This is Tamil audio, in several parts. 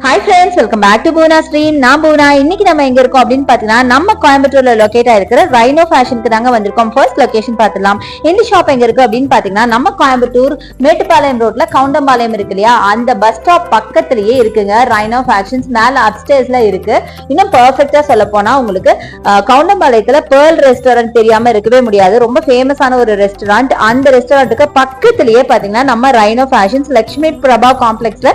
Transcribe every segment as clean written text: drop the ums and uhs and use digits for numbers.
Hi friends, welcome back to Buna Stream. நான் பூனா. இன்னைக்கு நம்ம எங்க இருக்கோம் அப்படின்னு பாத்தீங்கன்னா நம்ம கோயம்புத்தூர்ல லொகேட் ஆயிருக்கிற ரைனோ ஃபேஷனுக்கு தாங்க வந்திருக்கோம். ஃபர்ஸ்ட் லொகேஷன் பாத்துடலாம். இந்த ஷாப் எங்க இருக்கு அப்படின்னு பாத்தீங்கன்னா நம்ம கோயம்புத்தூர் மேட்டுப்பாளையம் ரோட்ல கவுண்டம்பாளையம் இருக்கு இல்லையா, அந்த பஸ் ஸ்டாப் பக்கத்திலேயே இருக்குங்க ரைனோ ஃபேஷன்ஸ். மேல அப்ஸ்டேர்ஸ்ல இருக்கு. இன்னும் பெர்ஃபெக்ட்டா சொல்ல போனா உங்களுக்கு கவுண்டம்பாளையத்துல பேர்ல் ரெஸ்டாரண்ட் தெரியாம இருக்கவே முடியாது. ரொம்ப ஃபேமஸான ஒரு ரெஸ்டாரண்ட். அந்த ரெஸ்டாரண்ட்டுக்கு பக்கத்திலேயே பாத்தீங்கன்னா நம்ம ரைனோ ஃபேஷன்ஸ் லட்சுமி பிரபா காம்ப்ளெக்ஸ்ல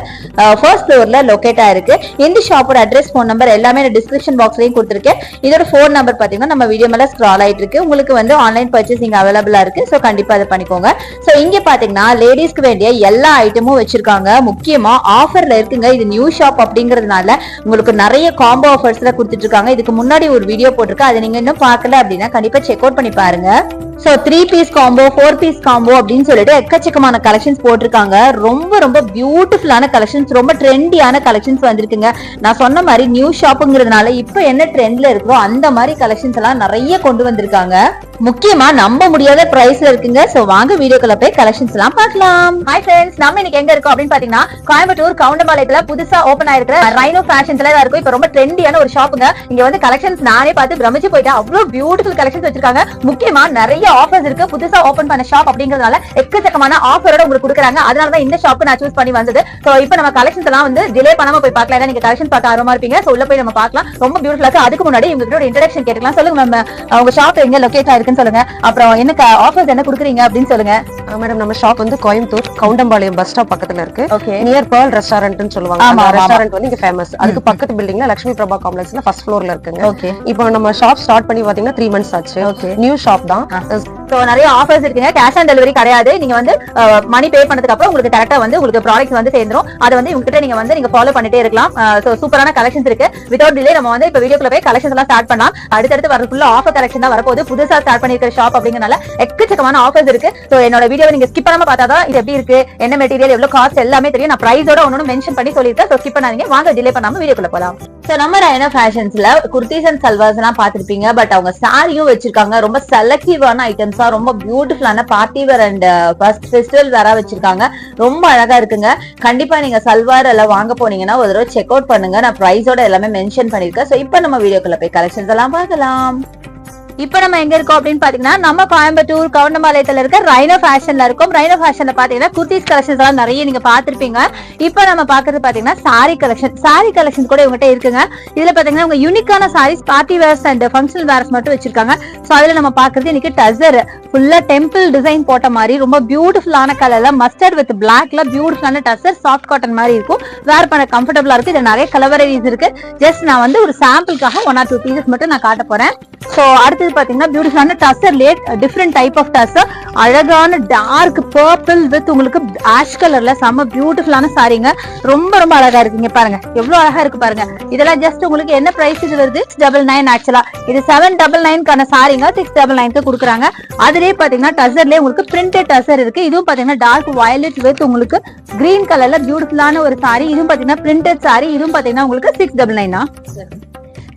ஃபர்ஸ்ட் ஃப்ளோர்ல லொகேட் இருக்கு. இந்த ஷாப்போட அட்ரஸ், ஃபோன் நம்பர் எல்லாமே டிஸ்கிரிப்ஷன் பாக்ஸ்லயும் கொடுத்திருக்கேன். இதோட ஃபோன் நம்பர் பாத்தீங்கன்னா நம்ம வீடியோ மேல ஸ்க்ரால் ஆயிட்டு இருக்கு. உங்களுக்கு வந்து ஆன்லைன் பர்ச்சேசிங் அவைலபிளா இருக்கு. சோ கண்டிப்பா அதை பண்ணிக்கோங்க. சோ இங்க பாத்தீங்கன்னா லேடிஸ்க்கு வேண்டிய எல்லா ஐட்டமும் வச்சிருக்காங்க. முக்கியமா ஆஃபர்ல இருக்குங்க. இது நியூ ஷாப் அப்படிங்கறதுனால உங்களுக்கு நிறைய காம்போ ஆஃபர்ஸ்ல கொடுத்துட்டு இருக்காங்க. இதுக்கு முன்னாடி ஒரு வீடியோ போட்டிருக்கேன். அதை நீங்க இன்னும் பார்க்கல அப்படின்னா கண்டிப்பா செக் அவுட் பண்ணி பாருங்க. So 3 piece combo, 4 piece combo அப்படின்னு சொல்லிட்டு எக்கச்சக்கமான கலெக்ஷன்ஸ் போட்டிருக்காங்க. ரொம்ப ரொம்ப பியூட்டிஃபுல்லான கலெக்ஷன்ஸ், ரொம்ப ட்ரெண்டியான கலெக்ஷன்ஸ் வந்திருக்குங்க. நான் சொன்ன மாதிரி நியூ ஷாப்புங்கிறதுனால இப்ப என்ன ட்ரெண்ட்ல இருக்கோ அந்த மாதிரி கலெக்ஷன்ஸ் எல்லாம் நிறைய கொண்டு வந்திருக்காங்க. முக்கியமா நம்ப முடியாத பிரைஸ்ல இருக்குங்க. சோ வாங்க வீடியோக்குள்ள போய் கலெக்ஷன்ஸ் எல்லாம் பார்க்கலாம். ஹாய் ஃப்ரெண்ட்ஸ், நம்ம இன்னைக்கு எங்க இருக்கோம் அப்படின்னு பாத்தீங்கன்னா கோயம்புத்தூர் கவுண்டம்பாளையத்துல புதுசா ஓபன் ஆயிருக்கிற ரைனோ ஃபேஷன்ஸ்ல தான் இருக்கும். இப்ப ரொம்ப ட்ரெண்டியான ஒரு ஷாப்புங்க. இங்க வந்து கலெக்ஷன்ஸ் நானே பார்த்து பிரமிச்சு போயிட்டேன். அவ்வளவு பியூட்டிஃபுல் கலெக்ஷன்ஸ் வச்சிருக்காங்க. முக்கியமா நிறைய ஆஃபர்ஸ் இருக்கு. புதுசா ஓபன் பண்ண ஷாப் அப்படிங்கறதுனால எக்கச்சக்கமான ஆஃபரோட உங்களுக்கு கொடுக்குறாங்க. அதனாலதான் இந்த ஷாப் நான் சூஸ் பண்ணி வந்தது. சோ இப்போ நம்ம கலெக்ஷன்ஸ் எல்லாம் வந்து டிலே பண்ணாம போய் பார்க்கலாம். நீங்க கலெக்ஷன் பார்க்க ஆர்வமா இருப்பீங்க. சோ உள்ள போய் நம்ம பார்க்கலாம். ரொம்ப பியூட்டிஃபுல்லா இருக்கு. அதுக்கு முன்னாடி உங்ககிட்ட ஒரு இன்ட்ரோடக்ஷன் கேட்கலாம். சொல்லுங்க மேம், உங்க ஷாப் எங்க லொகேட் ஆயிருக்குன்னு சொல்லுங்க. அப்புறம் என்ன ஆஃபர்ஸ் என்ன கொடுக்குறீங்க அப்படின்னு சொல்லுங்க. மேடம், நம்ம ஷாப் வந்து கோயம்புத்தூர் கவுண்டம்பாளையம் பஸ் ஸ்டாப் பக்கத்துல இருக்கு. நியர் பேர்ல் ரெஸ்டாரண்ட்னு சொல்லுவாங்க. அந்த ரெஸ்டாரண்ட் வந்து இங்க ஃபேமஸ். அதுக்கு பக்கத்து பில்டிங்ல லட்சுமி பிரபா காம்ப்ளெக்ஸ்ல ஃபர்ஸ்ட் ஃப்ளோர்ல இருக்குங்க. இப்போ நம்ம ஷாப் ஸ்டார்ட் பண்ணி பாத்தீங்கன்னா 3 months ஆச்சு. நியூ ஷாப் தான். சோ நிறைய ஆஃபர்ஸ் இருக்குங்க. கேஷ் ஆன் டெலிவரி கிடையாது. நீங்க வந்து மணி பே பண்ணதுக்கு அப்புறம் உங்களுக்கு கரெக்டா வந்து உங்களுக்கு ப்ராடக்ட்ஸ் வந்து சேர்ந்துரும். அதை வந்து உங்ககிட்ட நீங்க வந்து நீங்க ஃபாலோ பண்ணிட்டே இருக்கலாம். சோ சூப்பரான கலெக்ஷன்ஸ் இருக்கு. வித்வுட் டிலே நம்ம வந்து இப்ப வீடியோக்குள்ள போய் கலெக்ஷன்ஸ் எல்லாம் ஸ்டார்ட் பண்ணலாம். அடுத்தடுத்து வர ஃபுல்லா ஆஃபர் கலெக்ஷன் தான் வரப்போகுது. புதுசா ஸ்டார்ட் பண்ணிருக்கிற ஷாப் அப்படிங்கறனால எக்கச்சக்கமான ஆஃபர்ஸ் இருக்கு. சோ என்னோட வீடியோவை நீங்க ஸ்கிப் பண்ணாம பார்த்தாதான் இது எப்படி இருக்கு, என்ன மெட்டீரியல், எவ்வளவு காஸ்ட் எல்லாமே தெரியும். நான் பிரைஸோட ஒன்னு மென்ஷன் பண்ணி சொல்லிருக்கேன். சோ ஸ்கிப் பண்ணாதீங்க. வாங்க டிலே பண்ணாம வீடியோக்குள்ள போலாம். சோ நம்ம ரைனோ ஃபேஷன்ஸ்ல குர்தீஸ் அண்ட் சல்வார்ஸ் எல்லாம் பாத்துருப்பீங்க. பட் அவங்க சாரியும் வச்சிருக்காங்க. ரொம்ப செலக்டிவான ஐட்டம்ஸா, ரொம்ப பியூட்டிஃபுல்லான பார்ட்டி வேர் அண்ட் ஃபெஸ்டிவல் வேற வச்சிருக்காங்க. ரொம்ப அழகா இருக்குங்க. கண்டிப்பா நீங்க சல்வார் எல்லாம் வாங்க போனீங்கன்னா ஒரு தடவை செக் அவுட் பண்ணுங்க. நான் பிரைஸோட எல்லாமே மென்ஷன் பண்ணிருக்கேன். சோ இப்போ நம்ம வீடியோக்குள்ள போய் கலெக்ஷன்ஸ் எல்லாம் பார்க்கலாம். இப்ப நம்ம எங்க இருக்கோம் அப்படின்னு பாத்தீங்கன்னா நம்ம கோயம்புத்தூர் கவுண்டம்பாளையத்துல இருக்க ரைனோ ஃபேஷன்ல இருக்கும். ரைனோ ஃபேஷன்ல பாத்தீங்கன்னா குர்தீஸ் கலெக்ஷன்ஸ் எல்லாம் நிறைய நீங்க பாத்திருப்பீங்க. இப்ப நம்ம பாக்குறது பாத்தீங்கன்னா சாரி கலெக்ஷன். சாரி கலெக்ஷன் கூட இவங்ககிட்ட இருக்குங்க. இதுல பாத்தீங்கன்னா உங்க யூனிக்கான saris, party wears and functional wears மட்டும் வச்சிருக்காங்க. சோ அதுல நம்ம பாக்குறது இன்னைக்கு டசர் ஃபுல்லா டெம்பிள் டிசைன் போட்ட மாதிரி ரொம்ப பியூட்டிஃபுல்லான கலர்ல மஸ்டர்ட் வித் பிளாக்ல பியூட்டிஃபுல்லான டசர், சாஃப்ட் காட்டன் மாதிரி இருக்கும். வேர் பண்ண கம்ஃபர்டபுளா இருக்கு. இதுல நிறைய கலர் வெரைட்டிஸ் இருக்கு. ஜஸ்ட் நான் வந்து ஒரு சாம்பிளுக்காக 1 or 2 பீசஸ் மட்டும் நான் காட்ட போறேன். சோ அடுத்தது பாத்தீங்கன்னா பியூட்டிஃபுல்லான டசர்லயே டிஃபரெண்ட் டைப் ஆஃப் டசர், அழகான டார்க் பர்பிள் வித் உங்களுக்கு ஆஷ் கலர்ல செம்ம பியூட்டிஃபுல்லான சாரீங்க. ரொம்ப ரொம்ப அழகா இருக்குங்க. பாருங்க எவ்வளவு அழகா இருக்கு பாருங்க. இதெல்லாம் ஜஸ்ட் உங்களுக்கு என்ன பிரைஸ் இது வருது? 699. ஆக்சுவலா இது 799 சாரீங்க 699 கொடுக்குறாங்க. அதுலயே பாத்தீங்கன்னா டசர்லயே உங்களுக்கு பிரிண்டட் டசர் இருக்கு. இதுவும் பாத்தீங்கன்னா டார்க் வயலட் வித் உங்களுக்கு கிரீன் கலர்ல பியூட்டிஃபுல்லான ஒரு சாரி. இதுவும் பாத்தீங்கன்னா பிரிண்டட் சாரி. இதுவும் பாத்தீங்கன்னா உங்களுக்கு 699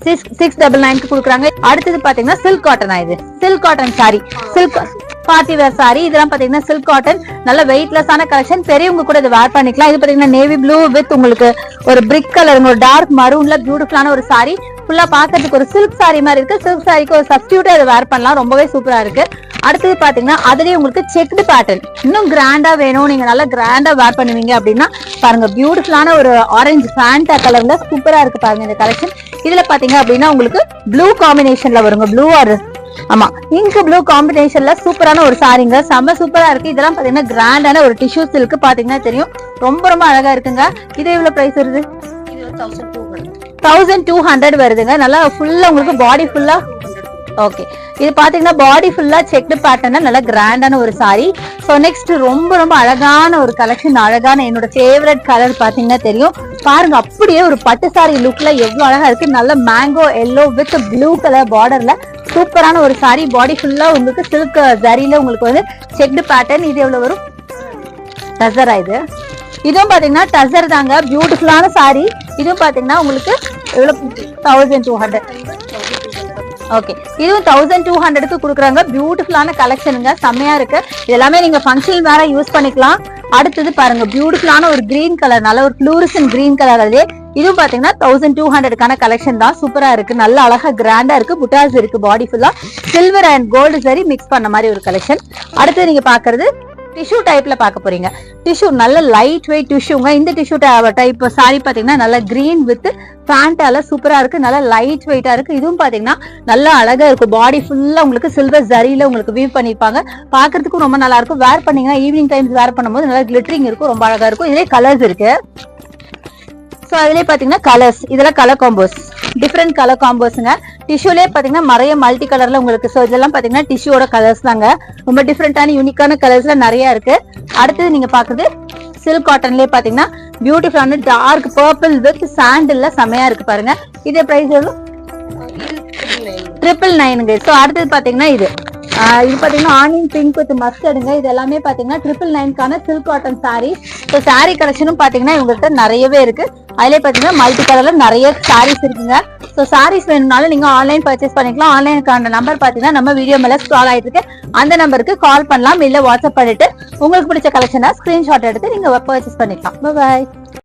699 கொடுக்குறாங்க. அடுத்தது பாத்தீங்கன்னா சில்க் காட்டன். இது silk cotton sorry, silk party wear sorry. இதெல்லாம் பாத்தீங்கன்னா சில்க் காட்டன், நல்ல வெயிட்லெஸ்ஸான கலெக்ஷன். பெரியவங்க கூட இதை வேர் பண்ணிக்கலாம். இது பாத்தீங்கன்னா நேவி ப்ளூ வித் உங்களுக்கு ஒரு பிரிக் கலர், ஒரு டார்க் மரூன்ல பியூட்டிஃபுல்லான ஒரு சாரி. ஃபுல்லா பாக்கிறதுக்கு ஒரு சில்க் சாரி மாதிரி இருக்கு. சில்க் சாரிக்கு ஒரு சப்ஸ்டியூட்டா இதை வேர் பண்ணலாம். ரொம்பவே சூப்பரா இருக்கு. அடுத்தது பாத்தீங்கன்னா அதுலயே உங்களுக்கு செக்டு பேட்டர்ன் இன்னும் கிராண்டா வேணும், நீங்க நல்லா கிராண்டா வேர் பண்ணுவீங்க அப்படின்னா பாருங்க பியூட்டிஃபுல்லான ஒரு ஆரஞ்சு ஃபேண்டா கலர்ல சூப்பரா இருக்கு பாருங்க இந்த கலெக்ஷன். இதுல பாத்தீங்க அப்படின்னா உங்களுக்கு ப்ளூ காம்பினேஷன்ல வருங்க. ப்ளூ ஆர் ஆமா இங்க் ப்ளூ காம்பினேஷன்ல சூப்பரான ஒரு சாரிங்க. செம்ம சூப்பரா இருக்கு. இதெல்லாம் பாத்தீங்கன்னா கிராண்டான ஒரு டிஷ்யூ சில்க் பாத்தீங்கன்னா தெரியும். ரொம்ப ரொம்ப அழகா இருக்குங்க. இது எவ்வளவு பிரைஸ் வருது? 1200 வருதுங்க. நல்லா ஃபுல்லா உங்களுக்கு பாடி ஃபுல்லா ஓகே. இது பாத்தீங்கன்னா பாடி ஃபுல்லா செக்டு பேட்டர்ன், நல்ல கிராண்டான ஒரு சாரி. சோ நெக்ஸ்ட் ரொம்ப ரொம்ப அழகான ஒரு கலெக்ஷன். அழகான என்னோட ஃபேவரட் கலர் பாத்தீங்கன்னா தெரியும். பாருங்க அப்படியே ஒரு பட்டு சாரி லுக்ல எவ்வளவு அழகா இருக்கு. நல்ல mango yellow with blue colour பார்டர்ல சூப்பரான ஒரு சாரி. பாடி ஃபுல்லா உங்களுக்கு சில்க் ஜரியில உங்களுக்கு வந்து செக்டு பேட்டர்ன். இது எவ்வளவு வரும்? டசரா இது? இதுவும் பாத்தீங்கன்னா டசர் தாங்க. பியூட்டிஃபுல்லான சாரி. இதுவும் பாத்தீங்கன்னா உங்களுக்கு எவ்வளவு? 1200. ஓகே, இதுவும் 1200க்கு கொடுக்குறாங்க. பியூட்டிஃபுல்லான கலெக்ஷனுங்க. செம்மையா இருக்கு. இது எல்லாமே நீங்க ஃபங்க்ஷன் வேற யூஸ் பண்ணிக்கலாம். அடுத்தது பாருங்க பியூட்டிஃபுல்லான ஒரு கிரீன் கலர், நல்ல ஒரு ஃப்ளூரசன்ட் கிரீன் கலர். அதுலயே இதுவும் பாத்தீங்கன்னா 1200 கலெக்ஷன் தான். சூப்பரா இருக்கு, நல்ல அழகா கிராண்டா இருக்கு, புட்டாஸ் இருக்கு, பாடி ஃபுல்லா சில்வர் அண்ட் கோல்டு சரி மிக்ஸ் பண்ண மாதிரி ஒரு கலெக்ஷன். அடுத்து நீங்க பாக்குறது டிஷ்யூ டைப்ல பாக்க போறீங்க. டிஷ்யூ நல்ல லைட் வெயிட் டிஷ்யூங்க. இந்த டிஷ்யூ டைப் சாரி பாத்தீங்கன்னா நல்ல கிரீன் வித் ஃபேண்டால சூப்பரா இருக்கு, நல்ல லைட் வெயிட்டா இருக்கு. இதுவும் பாத்தீங்கன்னா நல்லா அழகா இருக்கும், பாடி ஃபுல்லா உங்களுக்கு சில்வர் ஜரியில உங்களுக்கு வீவ் பண்ணிருப்பாங்க, பாக்குறதுக்கும் ரொம்ப நல்லா இருக்கும். வேர் பண்ணீங்கன்னா ஈவினிங் டைம்ஸ் வேர் பண்ணும்போது நல்லா கிளிட்டரிங் இருக்கும், ரொம்ப அழகா இருக்கும். இதுலயே கலர்ஸ் இருக்கு. சோ அதுலயே பாத்தீங்கன்னா கலர்ஸ், இதெல்லாம் கலர் காம்போஸ், டிஃப்ரெண்ட் கலர் காம்போஸ்ங்க. டிஷ்யூலே பாத்தீங்கன்னா நிறைய மல்டி கலர்ல உங்களுக்கு. சோ இதெல்லாம் பாத்தீங்கன்னா டிஷ்யூட கலர்ஸ் தாங்க, ரொம்ப டிஃப்ரெண்டான யூனிக்கான கலர்ஸ்ல நிறைய இருக்கு. அடுத்தது நீங்க பாக்குறது சில்க் காட்டன்லயே பாத்தீங்கன்னா பியூட்டிஃபுல்லான டார்க் பர்பிள் வித் சாண்டில்ல செமையா இருக்கு பாருங்க. இது பிரைஸ் எவ்வளவு? 999. சோ அடுத்தது பாத்தீங்கன்னா இது பாத்தீங்கன்னா ஆனியன் பிங்க் வித் மஸ்டர்டுங்க. இது எல்லாமே பாத்தீங்கன்னா 999 silk cotton sarees. So saree கலெக்ஷனும் பாத்தீங்கன்னா இவங்ககிட்ட நிறையவே இருக்கு. அதுலயே பாத்தீங்கன்னா மல்டி கலர்ல நிறைய சாரீஸ் இருக்குங்க. ஸோ சாரீஸ் வேணும்னாலும் நீங்க ஆன்லைன் பர்ச்சேஸ் பண்ணிக்கலாம். ஆன்லைனுக்கான நம்பர் பாத்தீங்கன்னா நம்ம வீடியோ மேல ஸ்க்ரால் ஆயிட்டு இருக்கு, அந்த நம்பருக்கு கால் பண்ணலாம், இல்ல வாட்ஸ்அப் பண்ணிட்டு உங்களுக்கு பிடிச்ச கலெக்ஷனை ஸ்கிரீன்ஷாட் எடுத்து நீங்க பர்ச்சேஸ் பண்ணிக்கலாம். பாய்.